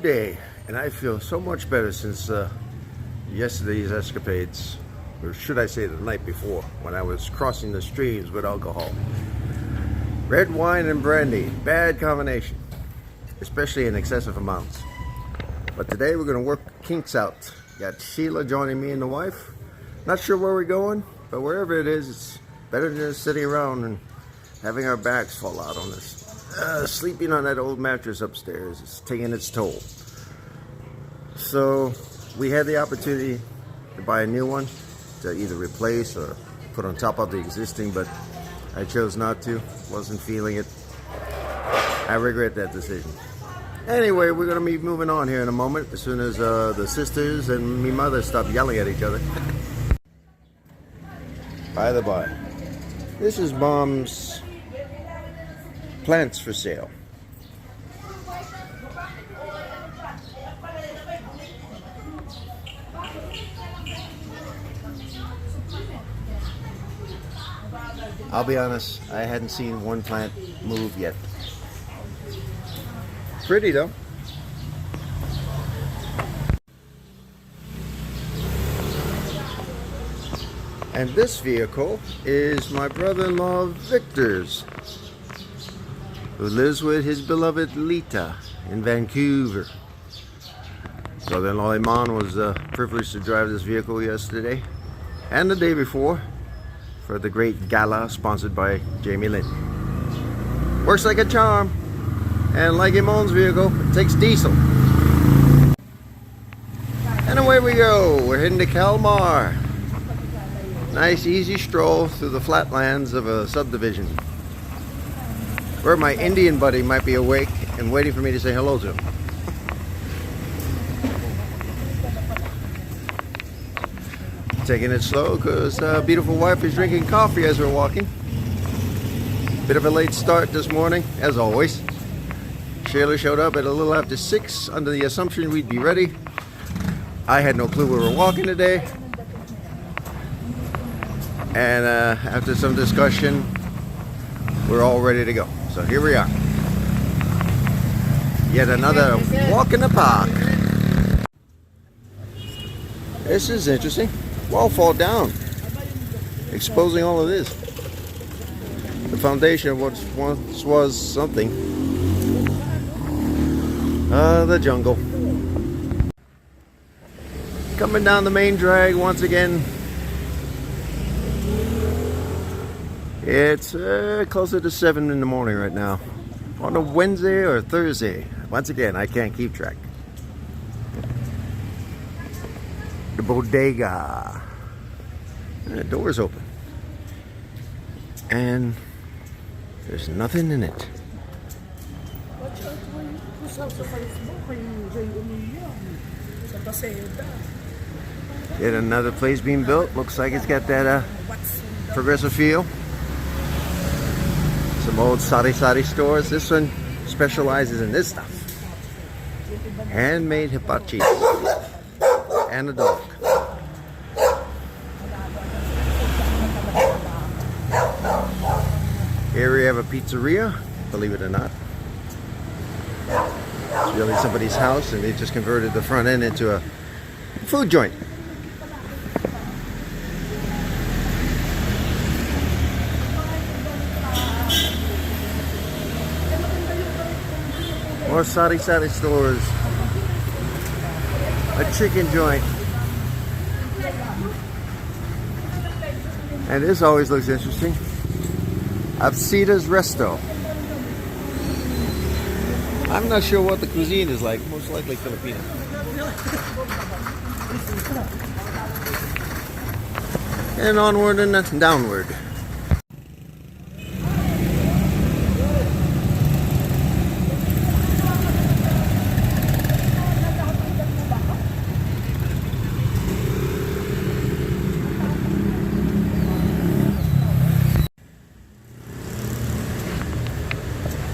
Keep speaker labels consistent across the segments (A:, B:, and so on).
A: day, and I feel so much better since yesterday's escapades, or should I say the night before, when I was crossing the streams with alcohol. Red wine and brandy, bad combination, especially in excessive amounts. But today we're going to work kinks out. Got Sheila joining me and the wife. Not sure where we're going, but wherever it is, it's better than just sitting around and having our backs fall out on us. Sleeping on that old mattress upstairs is taking its toll. So we had the opportunity to buy a new one to either replace or put on top of the existing, but I chose not to. Wasn't feeling it. I regret that decision. Anyway, we're going to be moving on here in a moment as soon as the sisters and me mother stop yelling at each other. By the by, this is Mom's plants for sale. I'll be honest, I hadn't seen one plant move yet. Pretty though. And this vehicle is my brother-in-law Victor's, who lives with his beloved Lita in Vancouver. Brother-in-law Iman was privileged to drive this vehicle yesterday and the day before for the great gala sponsored by Jamie Lynn. Works like a charm, and like Iman's vehicle, it takes diesel. And away we go. We're heading to Kalmar. Nice easy stroll through the flatlands of a subdivision, where my Indian buddy might be awake and waiting for me to say hello to him. Taking it slow because beautiful wife is drinking coffee as we're walking. Bit of a late start this morning, as always. Sheila showed up at a little after 6 under the assumption we'd be ready. I had no clue we were walking today. And after some discussion, we're all ready to go. So here we are. Yet another walk in the park. This is interesting. Wall fall down, exposing all of this. The foundation of what once was something. The jungle. Coming down the main drag once again. It's closer to 7 in the morning right now. On a Wednesday or Thursday. Once again, I can't keep track. The bodega. The door's open. And there's nothing in it. Yet another place being built. Looks like it's got that progressive feel. Some old sari-sari stores. This one specializes in this stuff. Handmade hibachi. And a dog. Here we have a pizzeria, believe it or not. It's really somebody's house and they just converted the front end into a food joint. More sari-sari stores. A chicken joint. And this always looks interesting. Absida's Resto. I'm not sure what the cuisine is like. Most likely Filipino. And onward and downward.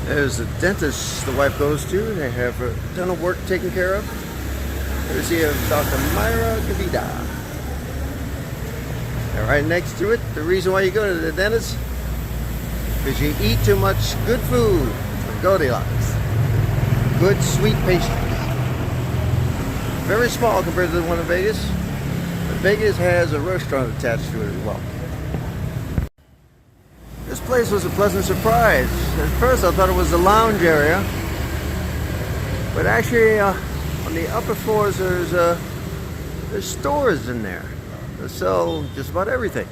A: There's a dentist the wife goes to. They have a ton of work taken care of. There's here Dr. Myra Gavida. And right next to it, the reason why you go to the dentist, because you eat too much good food, Goldilocks. Good sweet pastries. Very small compared to the one in Vegas. But Vegas has a restaurant attached to it as well. This place was a pleasant surprise. At first I thought it was the lounge area. But actually on the upper floors there's stores in there that sell just about everything.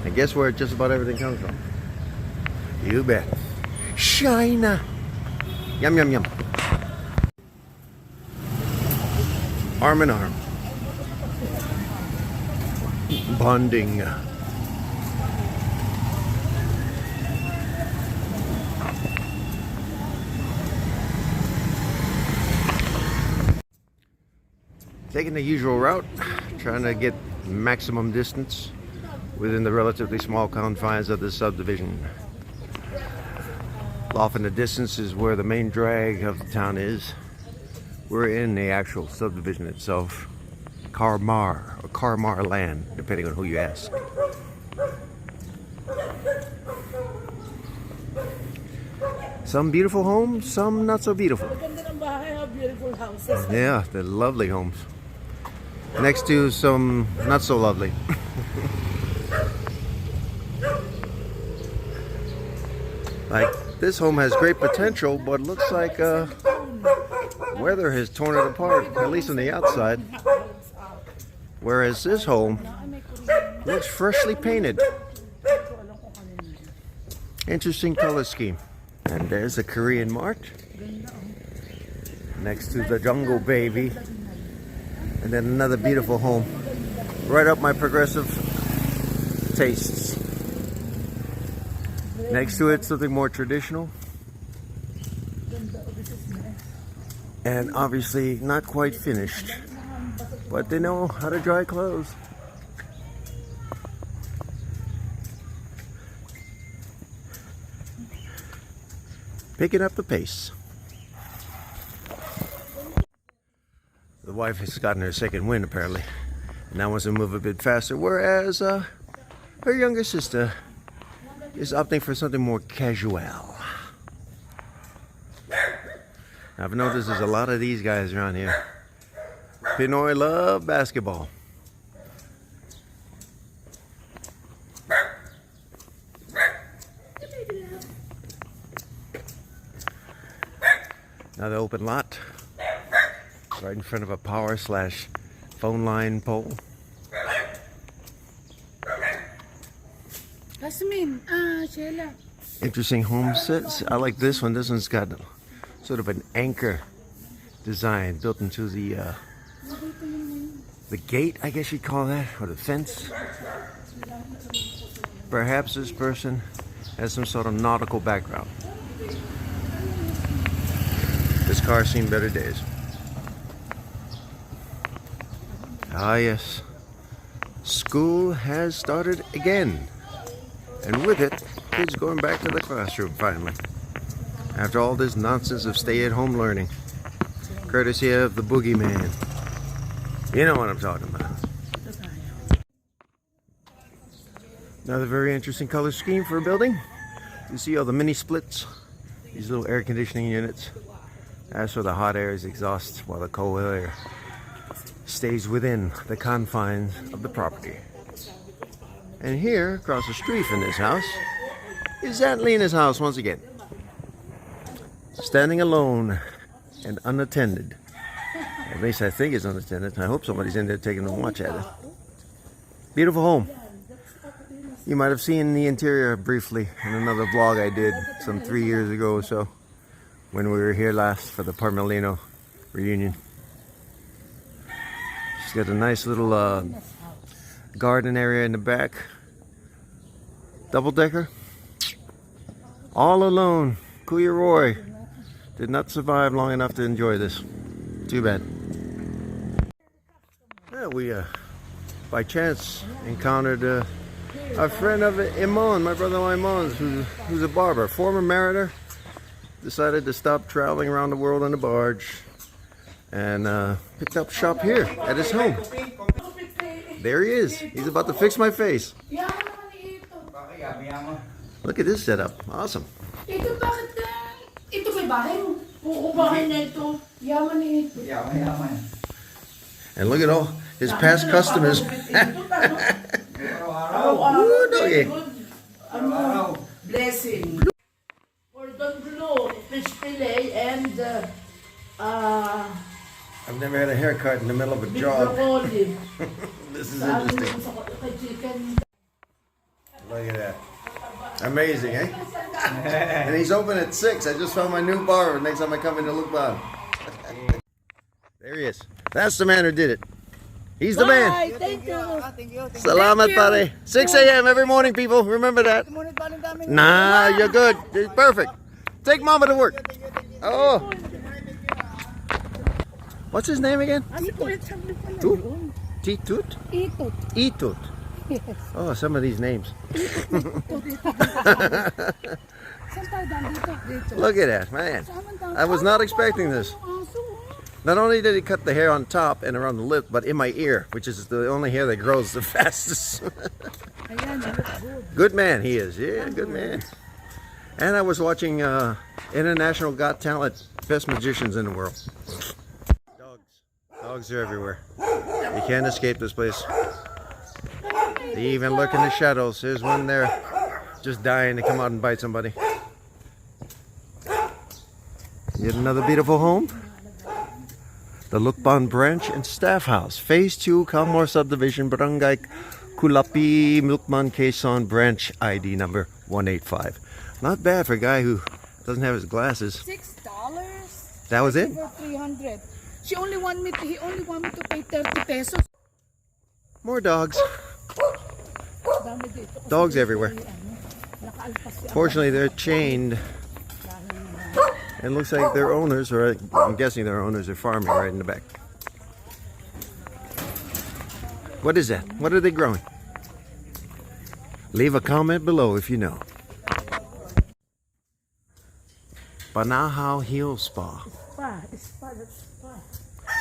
A: And guess where just about everything comes from? You bet. China. Yum, yum, yum. Arm in arm. Bonding. Taking the usual route, trying to get maximum distance within the relatively small confines of the subdivision. Off in the distance is where the main drag of the town is. We're in the actual subdivision itself. Carmar, or Carmar land, depending on who you ask. Some beautiful homes, some not so beautiful.
B: Beautiful houses.
A: Yeah, they're lovely homes. Next to some not so lovely. Like this home has great potential, but looks like weather has torn it apart, at least on the outside. Whereas this home looks freshly painted. Interesting color scheme. And there's a Korean mart next to the Jungle Baby. And then another beautiful home. Right up my progressive tastes. Next to it, something more traditional. And obviously not quite finished. But they know how to dry clothes. Picking up the pace. The wife has gotten her second wind apparently. And now wants to move a bit faster. Whereas her younger sister is opting for something more casual. I've noticed there's a lot of these guys around here. Pinoy love basketball. Another open lot. Right in front of a power/phone line pole.
B: Sheila.
A: Interesting home sets. I like this one. This one's got sort of an anchor design built into the gate, I guess you'd call that, or the fence. Perhaps this person has some sort of nautical background. This car's seen better days. Ah yes, school has started again. And with it, kids going back to the classroom finally. After all this nonsense of stay-at-home learning. Courtesy of the boogeyman. You know what I'm talking about. Another very interesting color scheme for a building. You see all the mini splits. These little air conditioning units. As for the hot air is exhaust, while the cold air stays within the confines of the property. And here, across the street from this house, is Aunt Lena's house once again. Standing alone and unattended. At least I think it's unattended. I hope somebody's in there taking a watch at it. Beautiful home. You might have seen the interior briefly in another vlog I did some 3 years ago or so, when we were here last for the Parmelino reunion. She's got a nice little garden area in the back. Double-decker. All alone. Kuya Roy did not survive long enough to enjoy this. Too bad. Yeah, we by chance encountered a friend of Imon, my brother-in-law Imon, who's a barber, former mariner. Decided to stop traveling around the world on a barge and picked up shop here at his home. There he is. He's about to fix my face. Look at this setup. Awesome.
B: Buko bahay na ito. Yaman ni ito.
C: Yaman.
A: And look at all his past customers.
C: Araw-araw.
A: Woo, doggy.
C: Araw-araw.
B: Blessing. Cordon bleu, fish fillet, and
A: I've never had a haircut in the middle of a
B: big
A: jog.
B: broccoli.
A: This is
B: Sabi
A: interesting.
B: ko sa kay chicken.
A: Look at that. Amazing, eh? And he's open at 6. I just found my new bar next time I come into Lukban. There he is. That's the man who did it. He's the man.
B: Bye, thank you.
A: Salamat, pare. 6 a.m. every morning, people. Remember that. Nah, you're good. You're perfect. Take mama to work. Oh. What's his name again? Tu? Titut?
B: Ito.
A: Itut.
B: Yes.
A: Oh, some of these names. Look at that, man. I was not expecting this. Not only did he cut the hair on top and around the lip, but in my ear, which is the only hair that grows the fastest. Good man he is. Yeah, good man. And I was watching International Got Talent, Best Magicians in the World. Dogs. Dogs are everywhere. You can't escape this place. They even lurk in the shadows. There's one there just dying to come out and bite somebody. Yet another beautiful home. The Lukban Branch and Staff House. Phase 2, Kalmar Subdivision, Barangay Kulapi, Lukban, Quezon, Branch ID number 185. Not bad for a guy who doesn't have his glasses.
B: $6.
A: That was it?
B: For 300. He only want me to pay 30 pesos.
A: More dogs.
B: Dami dito.
A: Dogs everywhere.
B: Nakaalpas siya.
A: Fortunately, they're chained. It looks like their owners, or I'm guessing their owners, are farming right in the back. What is that? What are they growing? Leave a comment below if you know. Banahao Heel Spa.
B: Spa, that's spa.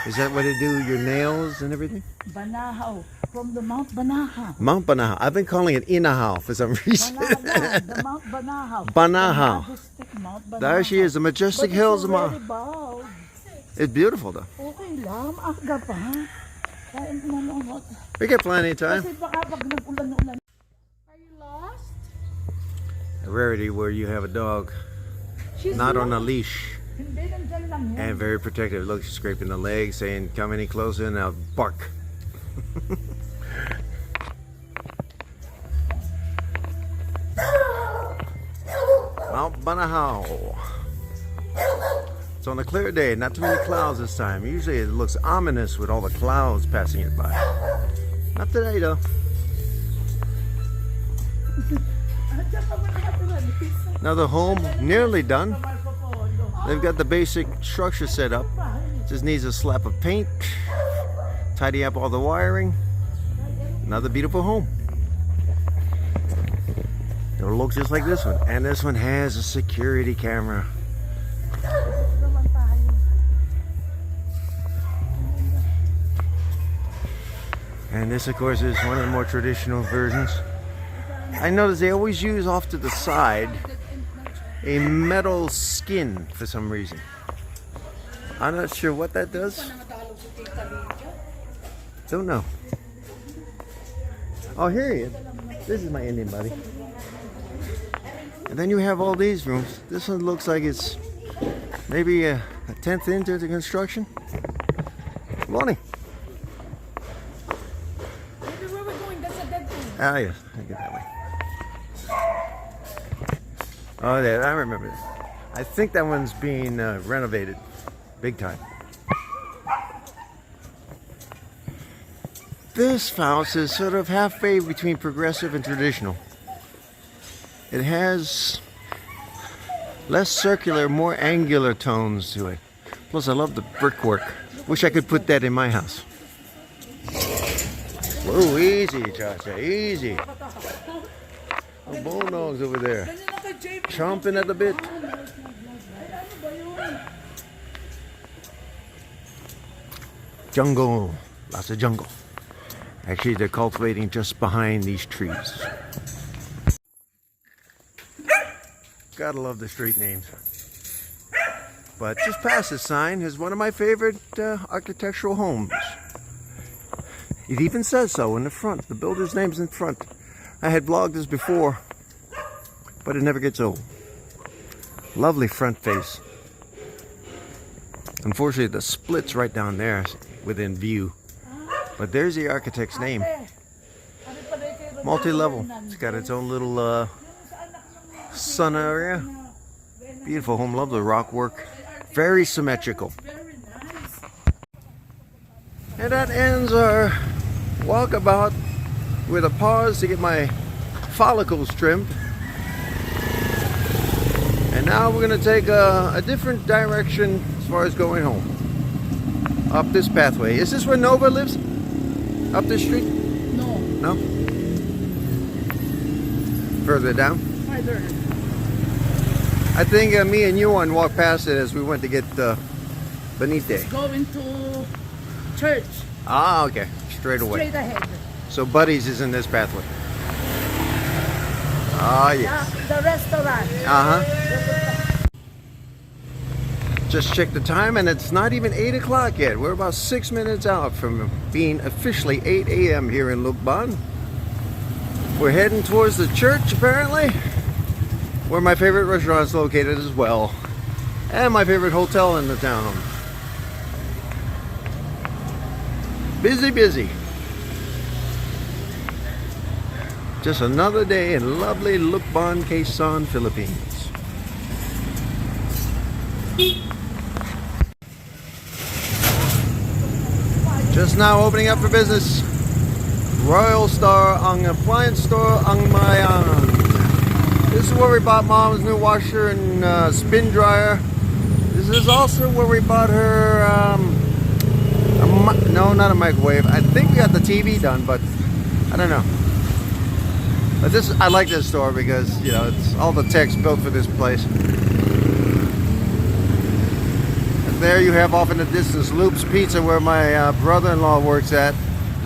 A: Is that what they do? Your nails and everything?
B: Banahaw. From the Mount Banahaw.
A: Mount Banahao. I've been calling it Inahao for some reason.
B: Banahaw. The Mount Banahaw.
A: Banahaw.
B: The majestic Mount Banahaw.
A: There she is, the majestic
B: But
A: hills of
B: it's
A: Mount.
B: very bald.
A: It's beautiful though.
B: Okay lang. Aga pa. Kain mo na ako.
A: We got plenty of time.
B: Kasi baka pag nag-ulan-ulan. Are you lost?
A: A rarity where you have a dog
B: She's
A: not on a
B: lost.
A: leash
B: Hindi, nandyan lang yan.
A: and very protective. Look, she's scraping the leg, saying, "Come any closer and I'll bark." Mount Banahao. It's on a clear day, not too many clouds this time. Usually it looks ominous with all the clouds passing it by. Not today though. Another home nearly done. They've got the basic structure set up. Just needs a slap of paint, tidy up all the wiring. Another beautiful home. It'll look just like this one. And this one has a security camera. And this, of course, is one of the more traditional versions. I notice they always use off to the side a metal skin for some reason. I'm not sure what that does. Don't know. Oh, here he is. This is my Indian buddy. And then you have all these rooms. This one looks like it's maybe a 10th into the construction. Good morning.
B: Where we're going, that's a dead end.
A: Ah, yes. I get that way. Oh, yeah, I remember this. I think that one's being renovated big time. This house is sort of halfway between progressive and traditional. It has less circular, more angular tones to it. Plus, I love the brickwork. Wish I could put that in my house. Whoa, easy, Chacha, easy. The bulldogs over there, chomping at the bit. Jungle, lots of jungle. Actually, they're cultivating just behind these trees. Gotta love the street names. But just past this sign is one of my favorite architectural homes. It even says so in the front. The builder's name's in front. I had vlogged this before, but it never gets old. Lovely front face. Unfortunately, the split's right down there within view. But there's the architect's name. Multi-level. It's got its own little sun area. Beautiful home. Love the rock work. Very symmetrical. And that ends our walkabout with a pause to get my follicles trimmed. And now we're going to take a different direction as far as going home. Up this pathway. Is this where Nova lives? Up this street?
B: No.
A: No? Further down?
B: Farther.
A: I think me and Yuan walked past it as we went to get Benite.
B: Going to church.
A: Ah, okay. Straight away.
B: Straight ahead.
A: So Buddy's is in this pathway. Ah, yes.
B: The restaurant.
A: Uh-huh. Just checked the time and it's not even 8 o'clock yet. We're about 6 minutes out from being officially 8 a.m. here in Lukban. We're heading towards the church apparently, where my favorite restaurant is located as well. And my favorite hotel in the town. Busy, busy. Just another day in lovely Lukban, Quezon, Philippines. Just now opening up for business. Royal Star ang appliance store ang Mayan. This is where we bought Mom's new washer and spin dryer. This is also where we bought her, no, not a microwave. I think we got the TV done, but I don't know. But this, I like this store because, you know, it's all the tech's built for this place. And there you have off in the distance Loop's Pizza, where my brother-in-law works at,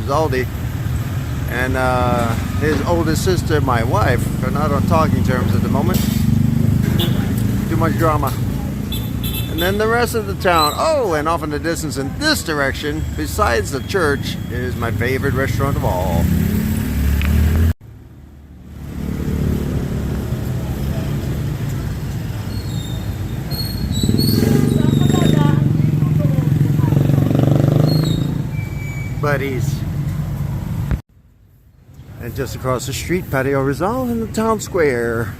A: Zaldi. And his oldest sister, my wife, are not on talking terms at the moment. Too much drama. And then the rest of the town. Oh, and off in the distance in this direction, besides the church, is my favorite restaurant of all. Buddies. And just across the street, Patio Rizal in the town square.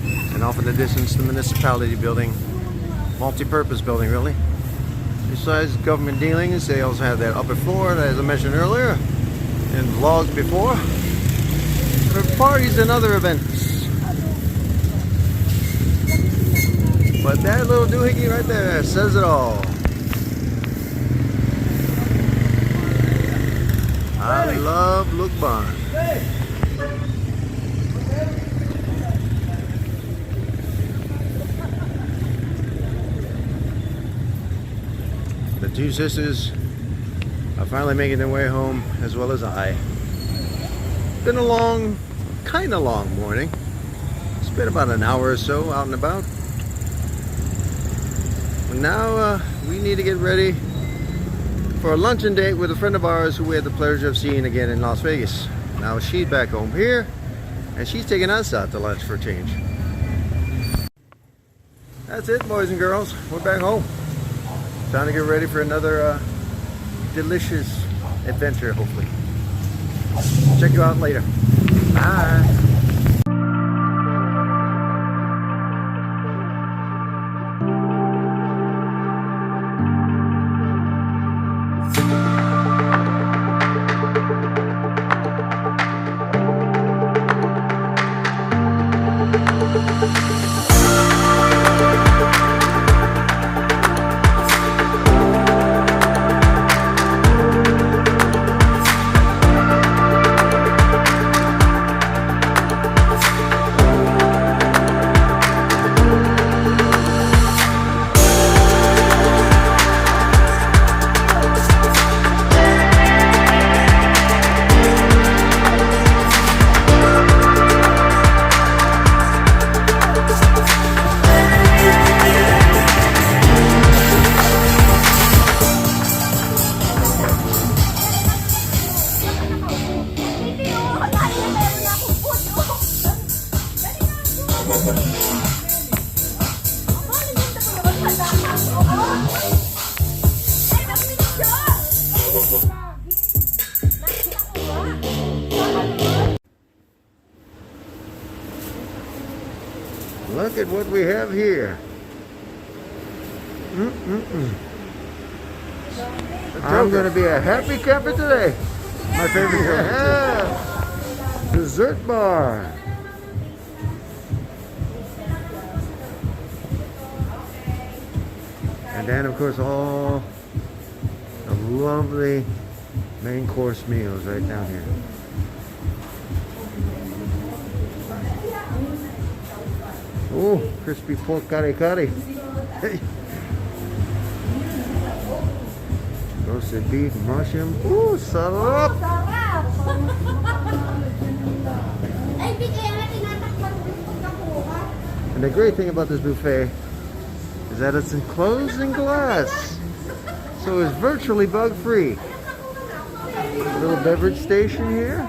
A: And off in the distance, the municipality building. Multi-purpose building, really. Besides government dealings, they also have that upper floor, as I mentioned earlier, in vlogs before, for parties and other events. But that little doohickey right there says it all. I love Lukban. The two sisters are finally making their way home, as well as I. Been a long, kind of long morning. It's been about an hour or so out and about. And now we need to get ready for a luncheon date with a friend of ours who we had the pleasure of seeing again in Las Vegas. Now she's back home here, and she's taking us out to lunch for a change. That's it, boys and girls. We're back home. Time to get ready for another delicious adventure, hopefully. Check you out later. Bye. Look at what we have here. I'm going to be a happy camper today. My favorite camper. Dessert bar. And then, of course, all the lovely main course meals right down here. Oh, crispy pork kari kari. Hey. Roasted beef, mushroom. Ooh, sarap! And the great thing about this buffet is that it's enclosed in glass. So it's virtually bug-free. Little beverage station here.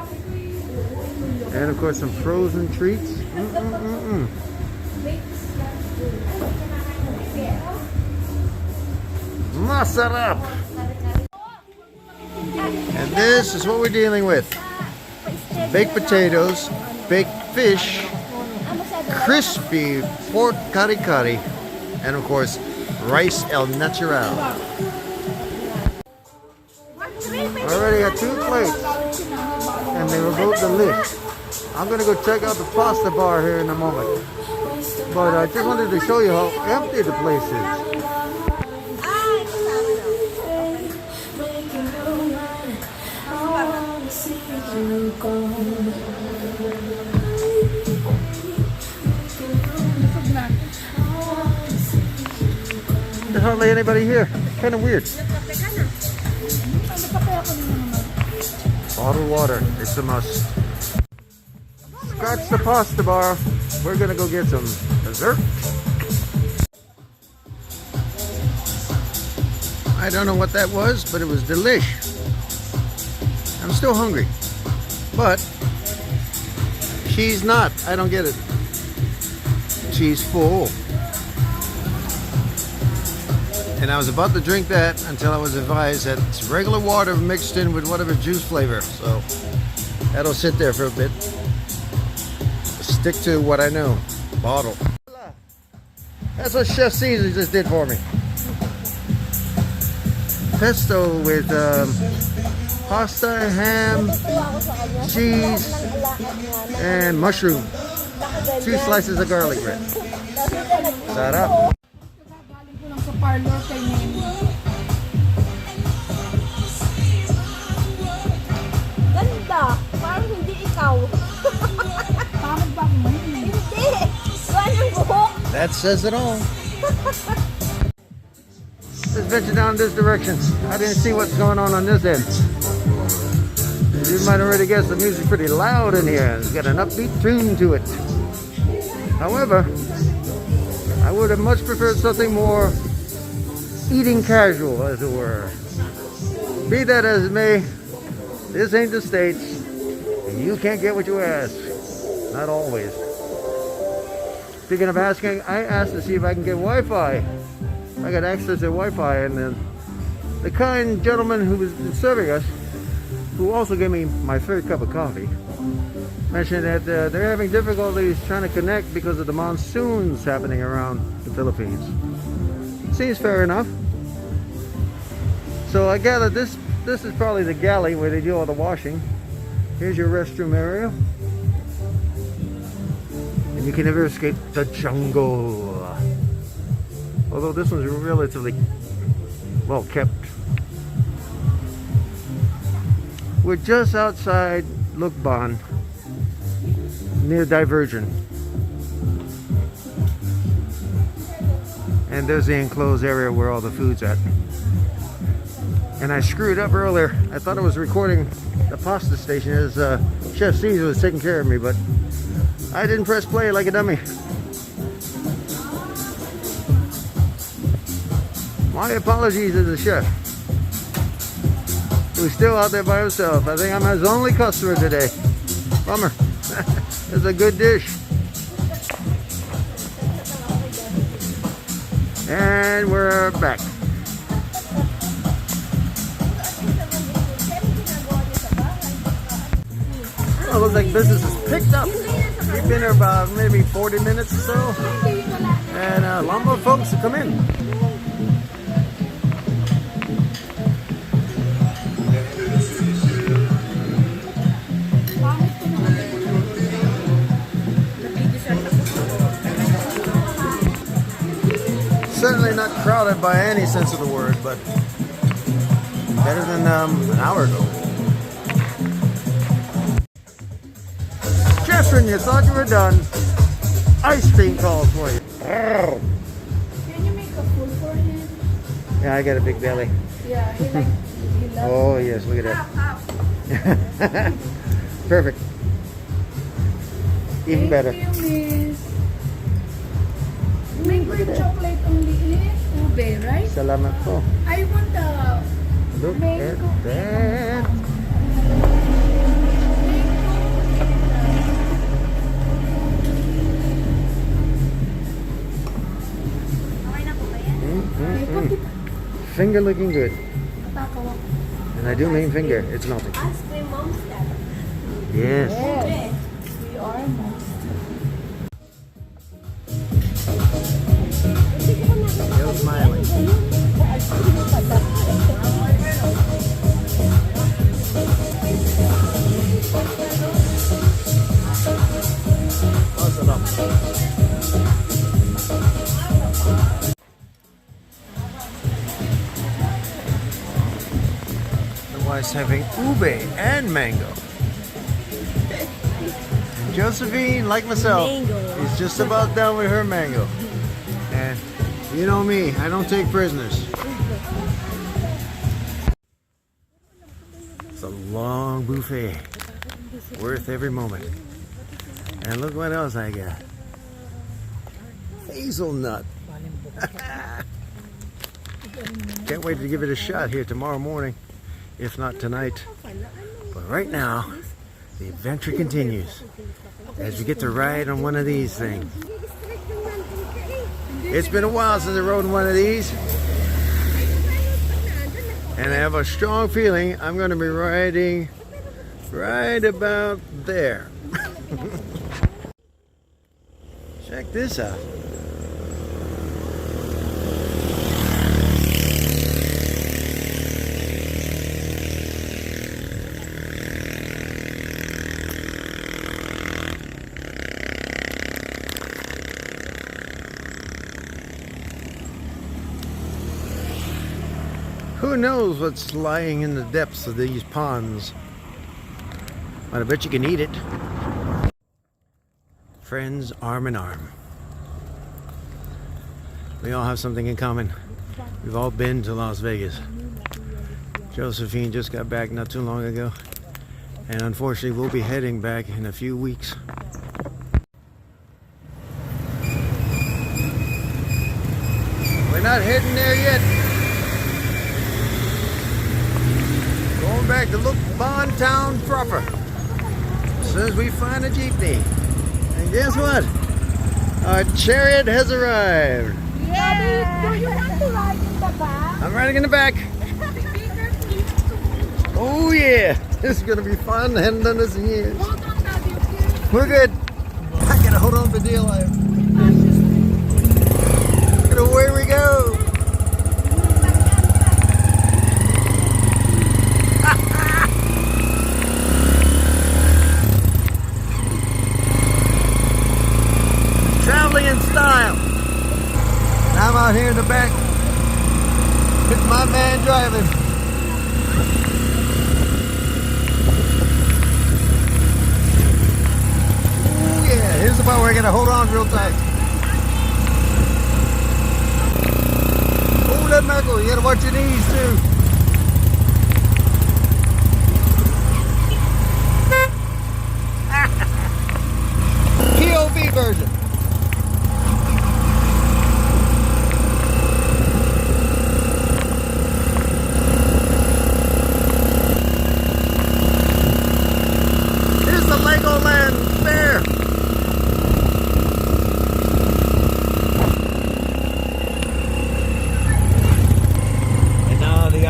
A: And of course some frozen treats. Masarap! And this is what we're dealing with. Baked potatoes, baked fish, crispy pork kari kari, and of course, rice el natural. Already got 2 plates, and they were both delicious. I'm gonna go check out the pasta bar here in a moment. But I just wanted to show you how empty the place is. There's hardly anybody here. Kind of weird. Bottled water. It's a must. Scratch the pasta bar. We're gonna go get some dessert. I don't know what that was, but it was delish. I'm still hungry, but she's not. I don't get it. She's full. And I was about to drink that until I was advised that it's regular water mixed in with whatever juice flavor. So that'll sit there for a bit. Stick to what I know. Bottle. That's what Chef Caesar just did for me. Pesto with pasta, ham, cheese, and mushroom. 2 slices of garlic bread. Sarap.
B: Parlor kay Nene.
D: Ganda! Parang hindi ikaw.
B: Bakit ba mo?
D: Hindi! Gawa ng buhok.
A: That says it all. Let's venture down this direction. I didn't see what's going on this end. You might already guess the music's pretty loud in here. It's got an upbeat tune to it. However, I would have much preferred something more eating casual, as it were. Be that as it may, this ain't the States. And you can't get what you ask. Not always. Speaking of asking, I asked to see if I can get Wi-Fi. I got access to Wi-Fi, and then the kind gentleman who was serving us, who also gave me my 3rd cup of coffee, mentioned that they're having difficulties trying to connect because of the monsoons happening around the Philippines. Seems fair enough. So I gather this is probably the galley where they do all the washing. Here's your restroom area. And you can never escape the jungle. Although this one's relatively well kept. We're just outside Lukban, near Divergent. And there's the enclosed area where all the food's at. And I screwed up earlier. I thought I was recording the pasta station as Chef Caesar was taking care of me, but I didn't press play like a dummy. My apologies to the chef, who's still out there by himself. I think I'm his only customer today. Bummer. It's a good dish. And we're back. it looks like business is picked up. We've been here about maybe 40 minutes or so. And a lot more folks to come in. Certainly not crowded by any sense of the word, but better than an hour ago. Jefferson, you thought you were done. Ice cream calls for you.
B: Can you make a food for him?
A: Yeah, I got a big belly.
B: Yeah, he loves
A: Oh yes, look at that. Perfect. Even better.
B: Thank you, miss. Make with chocolate only in it. Ube, right?
A: Salamat po.
B: I want the
A: Look
B: mango.
A: at that. Finger looking good. And I do mean finger. It's melting.
D: Ask my mom's dad.
A: Yes.
B: Yes. We are most.
A: Still smiling. Close it up. The wife's having ube and mango. And Josephine, like myself,
D: Mango.
A: is just about done with her mango. And you know me, I don't take prisoners. It's a long buffet, worth every moment. And look what else I got. Hazelnut. Can't wait to give it a shot here tomorrow morning, if not tonight. But right now, the adventure continues as we get to ride on one of these things. It's been a while since I rode in one of these, and I have a strong feeling I'm going to be riding right about there. Check this out. Who knows what's lying in the depths of these ponds? But I bet you can eat it. Friends arm in arm. We all have something in common. We've all been to Las Vegas. Josephine just got back not too long ago. And unfortunately we'll be heading back in a few weeks. We're not heading there yet. Going back to look Bontown proper. As soon as we find a jeepney. And guess what? Our chariot has arrived.
D: Yeah. Do you want to ride in the back?
A: I'm riding in the back. Oh yeah, this is gonna be fun. I haven't done this in years.
B: Hold on, Daddy, okay?
A: We're good. I gotta hold on for dear life. Look at away we go. Traveling in style. And I'm out here in the back with my man driving. Oh yeah, here's the part where I gotta hold on real tight. Oh, that knuckle, you gotta watch your knees too. POV version. Here's the Legoland Fair. And now the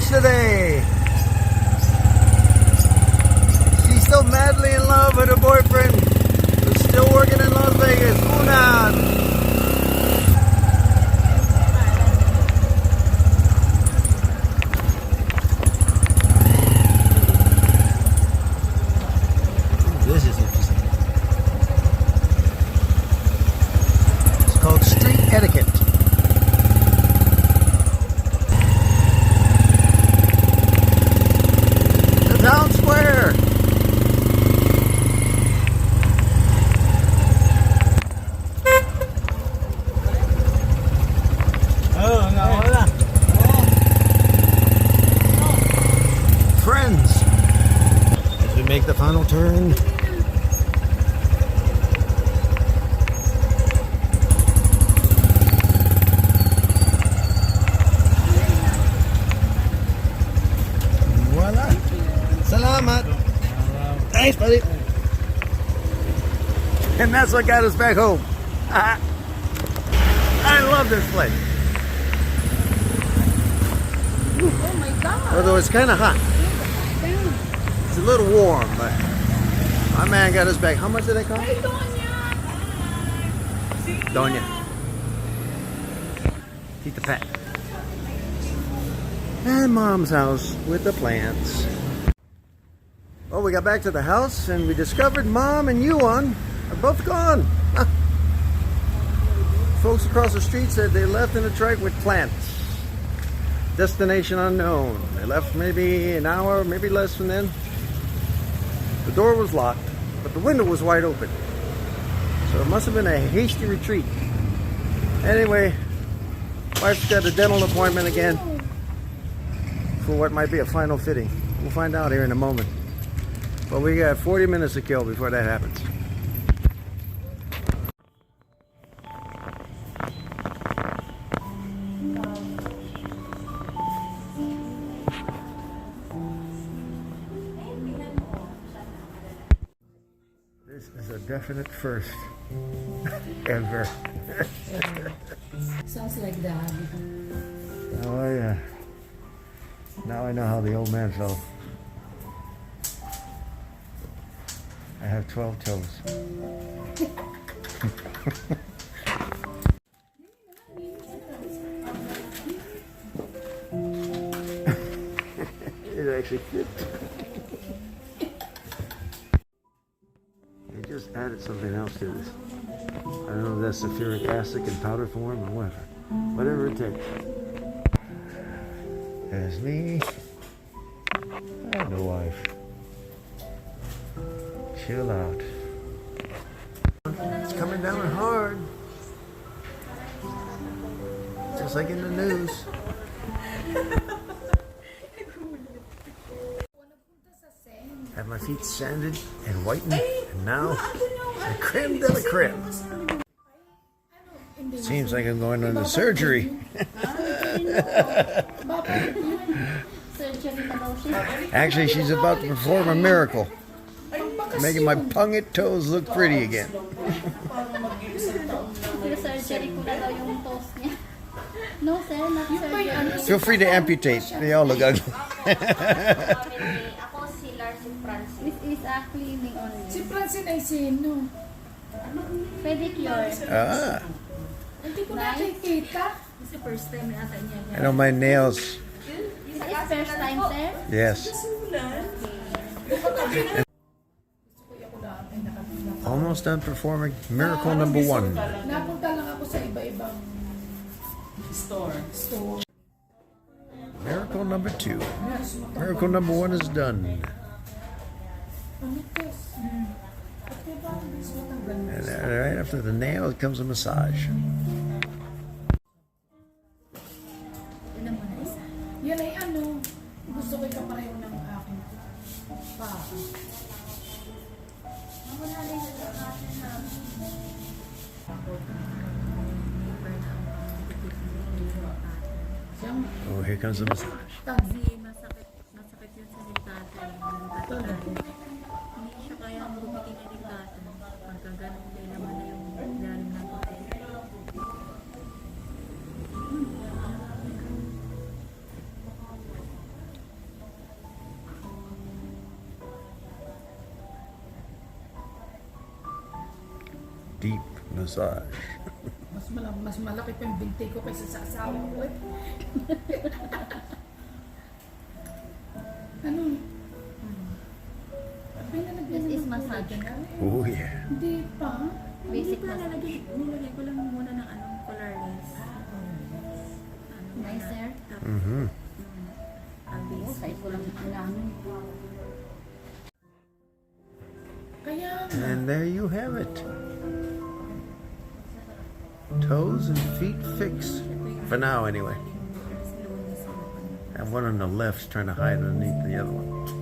A: today. She's still madly in love with her boyfriend, who's still working in Las Vegas. Unan. This is interesting. It's called street etiquette. The town square. Friends. As we make the final turn. Voila. Salamat. Thanks, buddy. And that's what got us back home. I love this place.
B: Oh my God.
A: Although it's kind of hot. It's a little warm, but my man got us back. How much did that cost?
B: Hey, Donya.
A: Donya. Tita Pat. And Mom's house with the plants. Well, we got back to the house and we discovered Mom and Yuan are both gone. Folks across the street said they left in a trike with plants. Destination unknown. They left maybe an hour, maybe less than then. The door was locked, but the window was wide open. So it must have been a hasty retreat. Anyway, wife's got a dental appointment again for what might be a final fitting. We'll find out here in a moment. But we got 40 minutes to kill before that happens. This is a definite first ever.
B: Sounds like that.
A: Oh yeah. Now I know how the old man felt. I have 12 toes. It actually fit. They just added something else to this. I don't know if that's sulfuric acid in powder form or whatever. Whatever it takes. There's me. I have no wife. Chill out. It's coming down hard. Just like in the news. Have my feet sanded and whitened, and now the creme de la creme. Seems like I'm going under surgery. Actually, she's about to perform a miracle, making my pungent toes look pretty again.
D: No, sir, not surgery.
A: Feel free to amputate. They all look ugly.
D: This is a cleaning only.
B: Si Francine ay sino?
D: Pedicure.
A: Ah,
B: Hindi ko nakikita.
E: It's the first time na ata niya.
A: I know my nails.
D: This is first time, sir?
A: Yes. Almost done performing miracle number 1.
B: Napunta lang ako sa iba-ibang
E: Store.
A: Miracle number 2. Miracle number 1 is done. And right after the nail comes a massage.
B: Yan ay ano, gusto ko ikapareho ng aking pa.
A: Oh, here comes the massage.
E: Masakit yun sa ligtatan. Hindi siya kaya bumitin ng ligtatan. Pagka ganun din naman na yung lalim ng puti.
A: deep massage.
B: Mas malaki pa yung binti ko kaysa sa asawa ko eh. Ano?
D: This is massage.
A: Oh yeah.
B: Hindi pa.
D: Basic
E: Hindi ko
D: massage.
E: nilagay ko lang muna ng colorless.
D: Nice, sir.
A: Mm-hmm.
D: Oh, size ko lang lang.
B: Kaya
A: And there you have it. Toes and feet fixed. For now, anyway. And one on the left's trying to hide underneath the other one.